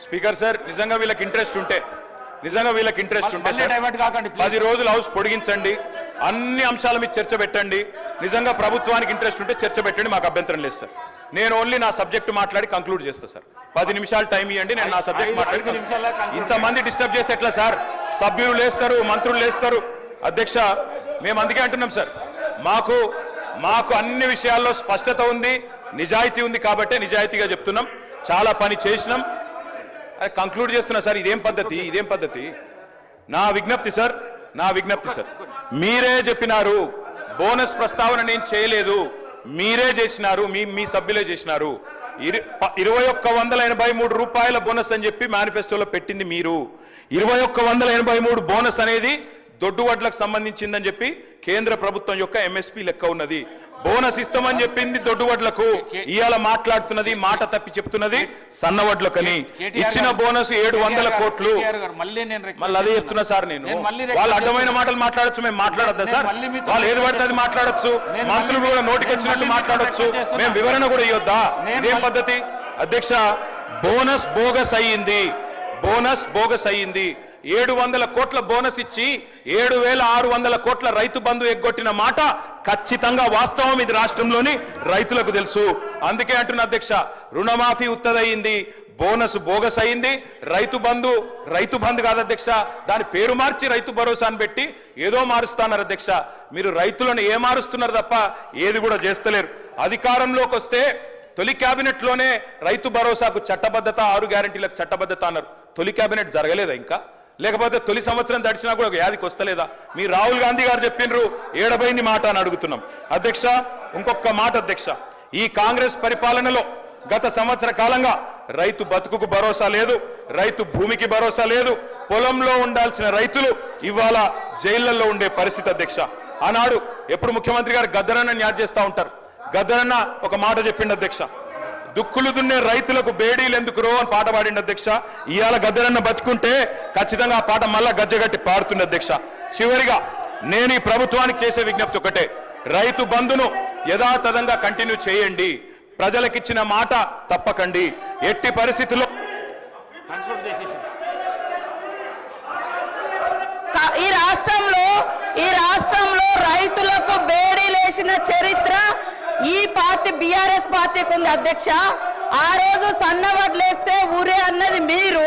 Speaker sir నిజంగా వీళ్ళకి interest ఉంటే సార్ 10 రోజులు హౌస్ పొడిగించండి, అన్ని అంశాల మీద చర్చ పెట్టండి. నిజంగా ప్రభుత్వానికి ఇంట్రెస్ట్ ఉంటే చర్చ పెట్టండి, మాకు అభ్యంతరం లేదు సార్. నేను ఓన్లీ నా సబ్జెక్ట్ మాట్లాడి కంక్లూడ్ చేస్తా సార్. 10 నిమిషాలు టైం ఇవ్వండి, నేను నా సబ్జెక్ట్ మాట్లాడి. ఇంతమంది డిస్టర్బ్ చేస్తే ఎట్లా సార్? సభ్యులు లేస్తారు, మంత్రులు లేస్తారు. అధ్యక్ష, మేము అందుకే అంటున్నాం సార్, మాకు అన్ని విషయాల్లో స్పష్టత ఉంది, నిజాయితీ ఉంది కాబట్టి నిజాయితీగా చెప్తున్నాం. చాలా పని చేసినాం, కంక్లూడ్ చేస్తున్నా సార్. ఇదేం పద్ధతి? నా విజ్ఞప్తి సార్, మీరే చెప్పినారు బోనస్ ప్రస్తావన నేను చేయలేదు, మీరే చేసినారు, మీ సభ్యులే చేసినారు. 2183 రూపాయల బోనస్ అని చెప్పి మేనిఫెస్టోలో పెట్టింది మీరు. 2183 బోనస్ అనేది దొడ్డు వడ్లకు సంబంధించిందని చెప్పి కేంద్ర ప్రభుత్వం యొక్క ఎంఎస్పీ లెక్క ఉన్నది. బోనస్ ఇస్తామని చెప్పింది దొడ్డు వడ్లకు, ఇవాళ మాట్లాడుతున్నది మాట తప్పి చెప్తున్నది సన్న వడ్లకని. ఇచ్చిన బోనస్ 700 కోట్లు. మళ్ళీ అదే చెప్తున్నా సార్. నేను వాళ్ళు అర్థమైన మాటలు మాట్లాడచ్చు, మేము మాట్లాడద్దా సార్? వాళ్ళు ఏది పడితే అది మాట్లాడచ్చు, మంత్రులు కూడా నోటికి వచ్చినట్టు మాట్లాడచ్చు, మేము వివరణ కూడా ఇవ్వద్దా? ఇదేం పద్ధతి? అధ్యక్ష, బోనస్ బోగస్ అయ్యింది. 700 కోట్ల బోనస్ ఇచ్చి 7600 కోట్ల రైతు బంధు ఎగ్గొట్టిన మాట ఖచ్చితంగా వాస్తవం. ఇది రాష్ట్రంలోని రైతులకు తెలుసు. అందుకే అంటున్న అధ్యక్ష, రుణమాఫీ ఉత్తదయింది, బోనస్ బోగస్ అయింది. రైతు బంధు కాదు అధ్యక్ష, దాని పేరు మార్చి రైతు భరోసా అని పెట్టి ఏదో మారుస్తున్నారు అధ్యక్ష. మీరు రైతులను ఏ మారుస్తున్నారు తప్ప ఏది కూడా చేస్తలేరు. అధికారంలోకి వస్తే తొలి కేబినెట్ లోనే రైతు భరోసాకు చట్టబద్ధత, 6 గ్యారెంటీలకు చట్టబద్ధత అన్నారు. తొలి కేబినెట్ జరగలేదా ఇంకా? లేకపోతే తొలి సంవత్సరం దడిచినా కూడా ఒక యాదికి వస్తలేదా? మీ రాహుల్ గాంధీ గారు చెప్పిండ్రు, ఏడబైంది మాట అని అడుగుతున్నాం. అధ్యక్ష, ఇంకొక మాట అధ్యక్ష, ఈ కాంగ్రెస్ పరిపాలనలో గత సంవత్సర కాలంగా రైతు బతుకుకు భరోసా లేదు, రైతు భూమికి భరోసా లేదు. పొలంలో ఉండాల్సిన రైతులు ఇవాళ జైళ్లలో ఉండే పరిస్థితి అధ్యక్ష. ఆనాడు ఎప్పుడు ముఖ్యమంత్రి గారు గద్దరన్న యాద్ చేస్తూ ఉంటారు. గద్దరన్న ఒక మాట చెప్పిండు అధ్యక్ష, దుక్కులు దున్నే రైతులకు బేడీలు ఎందుకు రో అని పాట పాడిండు అధ్యక్ష. ఇవాళ గద్దరన్న బతుకుంటే ఖచ్చితంగా ఆ పాట మళ్ళా గజ్జగట్టి పాడుతుంది అధ్యక్ష. చివరిగా నేను ఈ ప్రభుత్వానికి చేసే విజ్ఞప్తి ఒకటే, రైతు బంధును యథాతథంగా కంటిన్యూ చేయండి, ప్రజలకిచ్చిన మాట తప్పకండి. ఎట్టి పరిస్థితుల్లో ఈ రాష్ట్రంలో రైతులకు బేడీలేసిన చరిత్ర ఈ పార్టీ బీఆర్ఎస్ పార్టీకి ఉంది అధ్యక్ష. ఆ రోజు సన్న వడ్లేస్తే ఊరే అన్నది మీరు.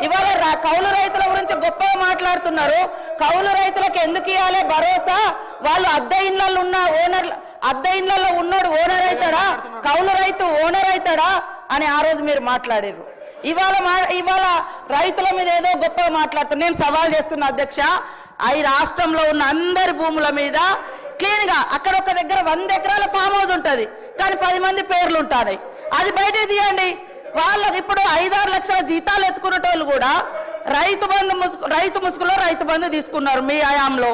ఇవాళ కౌలు రైతుల గురించి గొప్పగా మాట్లాడుతున్నారు. కౌలు రైతులకు ఎందుకు ఇవ్వాలి భరోసా? వాళ్ళు అద్దె ఇళ్లలో ఉన్నోడు ఓనర్ అవుతాడా? కౌలు రైతు ఓనర్ అవుతాడా అని ఆ రోజు మీరు మాట్లాడారు. ఇవాళ రైతుల మీద ఏదో గొప్పగా మాట్లాడుతున్నారు. నేను సవాల్ చేస్తున్నా అధ్యక్ష, ఈ రాష్ట్రంలో ఉన్న అందరి భూముల మీద క్లీన్ గా అక్కడ ఒక దగ్గర 100 ఎకరాల ఫామ్ హౌస్ ఉంటుంది, కానీ 10 మంది పేర్లు ఉంటాయి. అది బయట తీయండి. వాళ్ళకి ఇప్పుడు 5-6 లక్షల జీతాలు ఎత్తుకునేటోళ్ళు కూడా రైతు ముసుగులో రైతు బంధు తీసుకున్నారు. మీ హయాంలో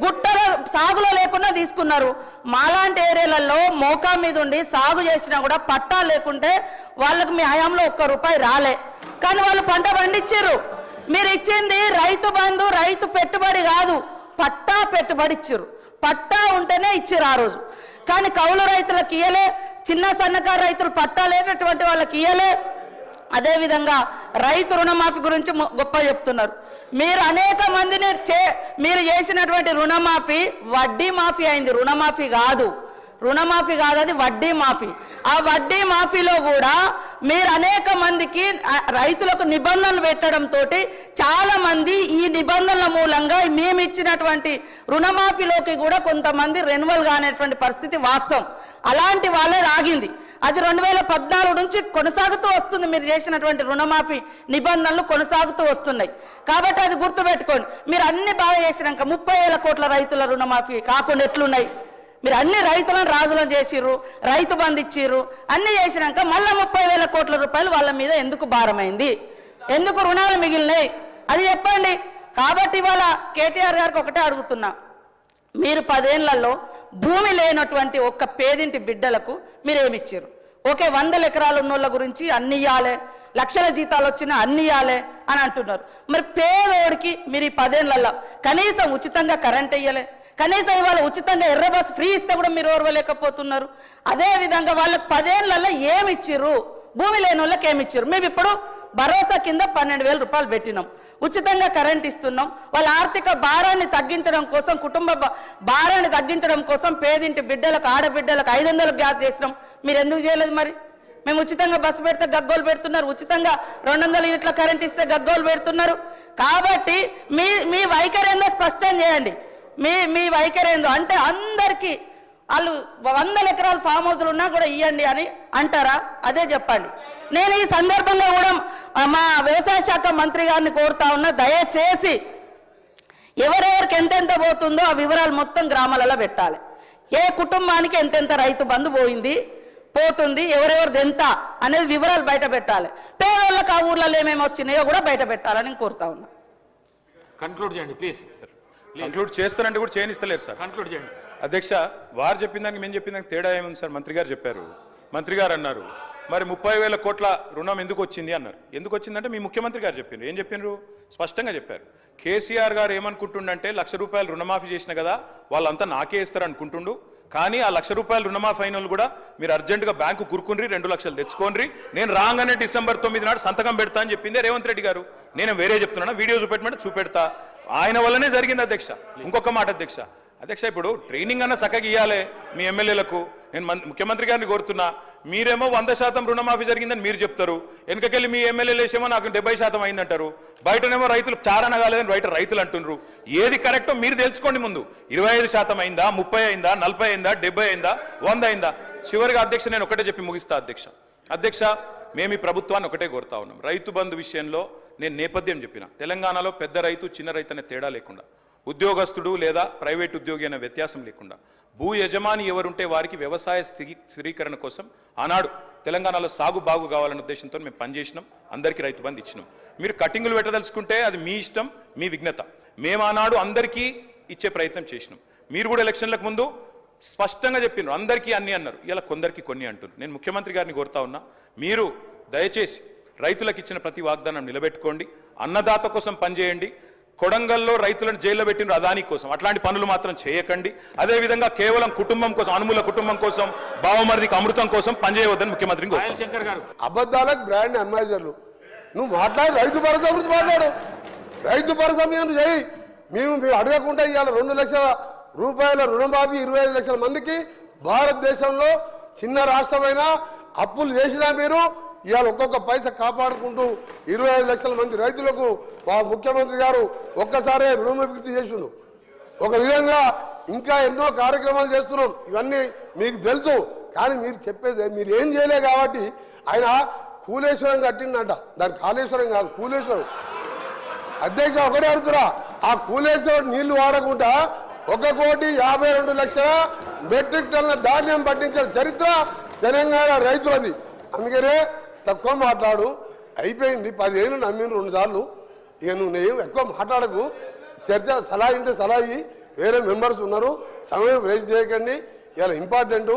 గుట్టల సాగులో లేకుండా తీసుకున్నారు. మాలాంటి ఏరియాలలో మోకా మీద ఉండి సాగు చేసినా కూడా పట్టా లేకుంటే వాళ్ళకి మీ హయాంలో ₹1 రాలే, కానీ వాళ్ళు పంట పండించారు. మీరు ఇచ్చింది రైతు బంధు, రైతు పెట్టుబడి కాదు, పట్టా పెట్టుబడి ఇచ్చారు. పట్టా ఉంటేనే ఇచ్చారు ఆ రోజు, కానీ కౌలు రైతులకు ఇయ్యలే, చిన్న సన్నకారు రైతులు పట్టా లేనటువంటి వాళ్ళకి ఇయ్యలే. అదేవిధంగా రైతు రుణమాఫీ గురించి గొప్ప చెప్తున్నారు. మీరు అనేక మందిని మీరు చేసినటువంటి రుణమాఫీ వడ్డీ మాఫీ అయింది, రుణమాఫీ కాదు, అది వడ్డీ మాఫీ. ఆ వడ్డీ మాఫీలో కూడా మీరు అనేక మందికి రైతులకు నిబంధనలు పెట్టడంతో చాలా మంది ఈ నిబంధనల మూలంగా మేము ఇచ్చినటువంటి రుణమాఫీలోకి కూడా కొంతమంది రెన్యువల్ కానేటువంటి పరిస్థితి వాస్తవం. అలాంటి వాళ్ళే ఆగింది. అది 2014 నుంచి కొనసాగుతూ వస్తుంది. మీరు చేసినటువంటి రుణమాఫీ నిబంధనలు కొనసాగుతూ వస్తున్నాయి కాబట్టి అది గుర్తుపెట్టుకోండి. మీరు అన్ని బాగా చేసినాక 30,000 కోట్ల రైతుల రుణమాఫీ కాకుండా ఎట్లున్నాయి? మీరు అన్ని రైతులను రాజులను చేసిర్రు, రైతు బంధు ఇచ్చిర్రు, అన్ని చేసినాక మళ్ళీ 30,000 కోట్ల రూపాయలు వాళ్ళ మీద ఎందుకు భారమైంది? ఎందుకు రుణాలు మిగిలినాయి? అది చెప్పండి. కాబట్టి ఇవాళ కేటీఆర్ గారికి ఒకటే అడుగుతున్నా, మీరు 10 ఏళ్లలో భూమి లేనటువంటి ఒక్క పేదింటి బిడ్డలకు మీరేమిచ్చారు? ఓకే, 100 ఎకరాలు ఉన్నోళ్ళ గురించి అన్ని ఇవ్వాలి, లక్షల జీతాలు వచ్చినా అన్ని ఇవ్వాలి అని అంటున్నారు. మరి పేదోడికి మీరు ఈ 10 ఏళ్లలో కనీసం ఉచితంగా కరెంట్ ఇయ్యలే, కనీసం ఇవాళ ఉచితంగా ఎర్ర బస్ ఫ్రీ ఇస్తే కూడా మీరు ఓర్వలేకపోతున్నారు. అదేవిధంగా వాళ్ళకి 10 ఏళ్లలో ఏమి ఇచ్చిర్రు? భూమి లేని వాళ్ళకి ఏమి ఇచ్చారు? మేము ఇప్పుడు భరోసా కింద 12,000 రూపాయలు పెట్టినాం. ఉచితంగా కరెంట్ ఇస్తున్నాం. వాళ్ళ ఆర్థిక భారాన్ని తగ్గించడం కోసం, కుటుంబ భారాన్ని తగ్గించడం కోసం పేదింటి బిడ్డలకు, ఆడబిడ్డలకు 500 గ్యాస్ చేసినాం. మీరు ఎందుకు చేయలేదు? మరి మేము ఉచితంగా బస్సు పెడితే గగ్గోలు పెడుతున్నారు, ఉచితంగా 200 యూనిట్ల కరెంట్ ఇస్తే గగ్గోలు పెడుతున్నారు. కాబట్టి మీ వైఖరి ఏందో స్పష్టం చేయండి. మీ వైఖరి ఏందో అంటే అందరికీ వాళ్ళు 100 ఎకరాల ఫామ్ హౌస్లు ఉన్నా కూడా ఇవ్వండి అని అంటారా? అదే చెప్పండి. నేను ఈ సందర్భంగా కూడా మా వ్యవసాయ శాఖ మంత్రి గారిని కోరుతా ఉన్నా, దయచేసి ఎవరెవరికి ఎంతెంత పోతుందో ఆ వివరాలు మొత్తం గ్రామాలలో పెట్టాలి. ఏ కుటుంబానికి ఎంతెంత రైతు బంధు పోతుంది, ఎవరెవరిది ఎంత అనేది వివరాలు బయట పెట్టాలి. పేదవాళ్ళకి ఆ ఊర్లలో ఏమేమి వచ్చినాయో కూడా బయట పెట్టాలని కోరుతా ఉన్నా. కన్క్లూడ్ చేయండి ప్లీజ్. కంక్లూడ్ చేస్తానంటే కూడా చేయనిస్తలేరు సార్. కన్క్లూడ్ చేయండి అధ్యక్ష. వారు చెప్పిన దానికి మేము చెప్పిన దానికి తేడా ఏముంది సార్? మంత్రి గారు చెప్పారు. మంత్రి గారు అన్నారు మరి 30,000 కోట్ల రుణం ఎందుకు వచ్చింది అన్నారు. ఎందుకు వచ్చిందంటే మీ ముఖ్యమంత్రి గారు చెప్పిండ్రు. ఏం చెప్పిండ్రు? స్పష్టంగా చెప్పారు. కేసీఆర్ గారు ఏమనుకుంటుండంటే ₹1,00,000 రుణమాఫీ చేసిన కదా వాళ్ళంతా నాకే ఇస్తారు అనుకుంటుండు. కానీ ఆ ₹1,00,000 రుణమాఫీ అయిన వాళ్ళు కూడా మీరు అర్జెంటుగా బ్యాంకు కురుకుని 2 లక్షలు తెచ్చుకోండి, నేను రాగానే December 9 నాడు సంతకం పెడతా అని చెప్పిందే రేవంత్ రెడ్డి గారు. నేను వేరే చెప్తున్నాను, వీడియో చూపెట్టమంటే చూపెడతా. ఆయన వల్లనే జరిగింది అధ్యక్ష. ఇంకొక మాట అధ్యక్ష, ఇప్పుడు ట్రైనింగ్ అన్న చక్కగా ఇవ్వాలి మీ ఎమ్మెల్యేలకు. నేను ముఖ్యమంత్రి గారిని కోరుతున్నా, మీరేమో 100% రుణమాఫీ జరిగిందని మీరు చెప్తారు, వెనకకెళ్ళి మీ ఎమ్మెల్యేలు వేసేమో నాకు 70% అయిందంటారు, బయటనేమో రైతులు చారణ కాలేదని బయట రైతులు అంటున్నారు. ఏది కరెక్టో మీరు తెలుసుకోండి ముందు. 25% అయిందా, 30 అయిందా, 40 అయిందా, 70 అయిందా, 100 అయిందా? చివరిగా అధ్యక్ష నేను ఒకటే చెప్పి ముగిస్తా అధ్యక్ష. మేము ఈ ప్రభుత్వాన్ని ఒకటే కోరుతా ఉన్నాం. రైతు బంధు విషయంలో నేను నేపథ్యం చెప్పిన, తెలంగాణలో పెద్ద రైతు చిన్న రైతు అనే తేడా లేకుండా, ఉద్యోగస్తుడు లేదా ప్రైవేట్ ఉద్యోగి అనే వ్యత్యాసం లేకుండా, భూ యజమాని ఎవరుంటే వారికి వ్యవసాయ స్థిరీకరణ కోసం ఆనాడు తెలంగాణలో సాగు బాగు కావాలనే ఉద్దేశంతో మేము పనిచేసినాం. అందరికీ రైతు బంధు ఇచ్చినాం. మీరు కటింగులు పెట్టదలుచుకుంటే అది మీ ఇష్టం, మీ విఘ్నత. మేము ఆనాడు అందరికీ ఇచ్చే ప్రయత్నం చేసినాం. మీరు కూడా ఎలక్షన్లకు ముందు స్పష్టంగా చెప్పినారు అందరికీ అన్ని అన్నారు, ఇలా కొందరికి కొన్ని అంటున్నారు. నేను ముఖ్యమంత్రి గారిని కోరుతా ఉన్నా, మీరు దయచేసి రైతులకు ఇచ్చిన ప్రతి వాగ్దానం నిలబెట్టుకోండి, అన్నదాత కోసం పనిచేయండి. కొడంగల్లో రైతులను జైల్లో పెట్టిన అదాని కోసం అట్లాంటి పనులు మాత్రం చేయకండి. అదేవిధంగా కేవలం కుటుంబం కోసం, అనుమూల కుటుంబం కోసం, బావమరిదికి అమృతం కోసం పనిచేయవద్దని ముఖ్యమంత్రిని పాయల్ శంకర్ గారు. అబద్ధాలకు బ్రాండ్ అంబాసిడర్లు. నువ్వు మాట్లాడు, రైతు భరోసా గురించి మాట్లాడు, రైతు భరోసా మీద చేయి. మేము అడగకుండా ఇవాళ 2 లక్షల రూపాయల రుణమాఫీ 25 లక్షల మందికి, భారతదేశంలో చిన్న రాష్ట్రమైన అప్పులు చేసినా మీరు ఇవాళ ఒక్కొక్క పైసా కాపాడుకుంటూ 25 లక్షల మంది రైతులకు మా ముఖ్యమంత్రి గారు ఒక్కసారే రుణమాఫీ చేసిండు. ఒక విధంగా ఇంకా ఎన్నో కార్యక్రమాలు చేస్తున్నాం, ఇవన్నీ మీకు తెలుసు. కానీ మీరు చెప్పేది మీరు ఏం చేయలే కాబట్టి ఆయన కూలేశ్వరం కట్టిండట. దాని కాళేశ్వరం కాదు, కూలేశ్వరం. అధ్యక్ష ఒకటే అడుగుతురా, ఆ కూలేశ్వరం నీళ్లు వాడకుండా 1,52,00,000 మెట్రిక్ టన్నుల ధాన్యం పట్టించిన చరిత్ర తెలంగాణ రైతులది. అందుకనే తక్కువ మాట్లాడు, అయిపోయింది. 10 ఏళ్ళు నమ్మిన 2 సార్లు. ఇక నువ్వు ఎక్కువ మాట్లాడకు. చర్చ సలహా ఇంటే సలహా వేరే మెంబర్స్ ఉన్నారు, సమయం వేస్ట్ చేయకండి. ఇలా ఇంపార్టెంట్.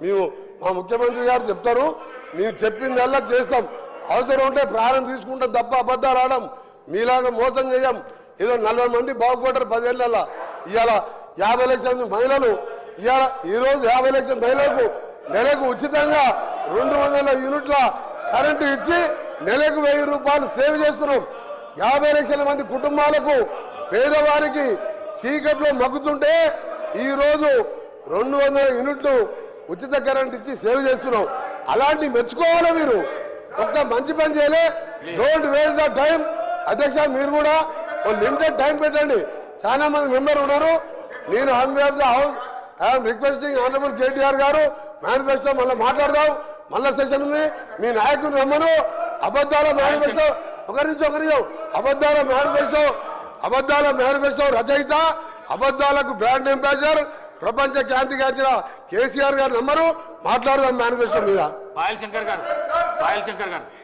మేము మా ముఖ్యమంత్రి గారు చెప్తారు, మేము చెప్పిందల్లా చేస్తాం. అవసరం ఉంటే ప్రాణం తీసుకుంటాం తప్ప అబద్ధాలు ఆడం. మీలాగా మోసం చేయం. ఏదో 40 మంది బాగుపడ్డారు 10 ఏళ్ళల్లో. ఇవాళ 50 లక్షల మహిళలు, ఇవాళ ఈరోజు 50 లక్షల మహిళలకు నెలకు ఉచితంగా 200 యూనిట్ల కరెంటు ఇచ్చి నెలకు 1000 రూపాయలు సేవ్ చేస్తున్నాం. 50 లక్షల మంది కుటుంబాలకు, పేదవారికి చీకట్లో మగ్గుతుంటే ఈరోజు 200 యూనిట్లు ఉచిత కరెంట్ ఇచ్చి సేవ్ చేస్తున్నాం. అలాంటి మెచ్చుకోవాలి మీరు. ఒక్క మంచి పని చేయలే. Don't waste the time. అధ్యక్ష మీరు కూడా లిమిటెడ్ టైం పెట్టండి. చాలా మంది మెంబర్ ఉన్నారు. నేను on behalf the house I'm requesting honourable KTR గారు, మేనిఫెస్టో మళ్ళీ మాట్లాడదాం. మళ్ళా సెషన్ ఉంది. మీ నాయకులు రమ్మను. అబద్ధాల మేనిఫెస్టో అబద్ధాల మేనిఫెస్టో రచయిత, అబద్ధాలకు బ్రాండ్ అంబాసిడర్, ప్రపంచ ఖ్యాతి గాంచిన కేసీఆర్ గారు నమ్మరు. మాట్లాడదాం మేనిఫెస్టో మీద. పాయల్ శంకర్ గారు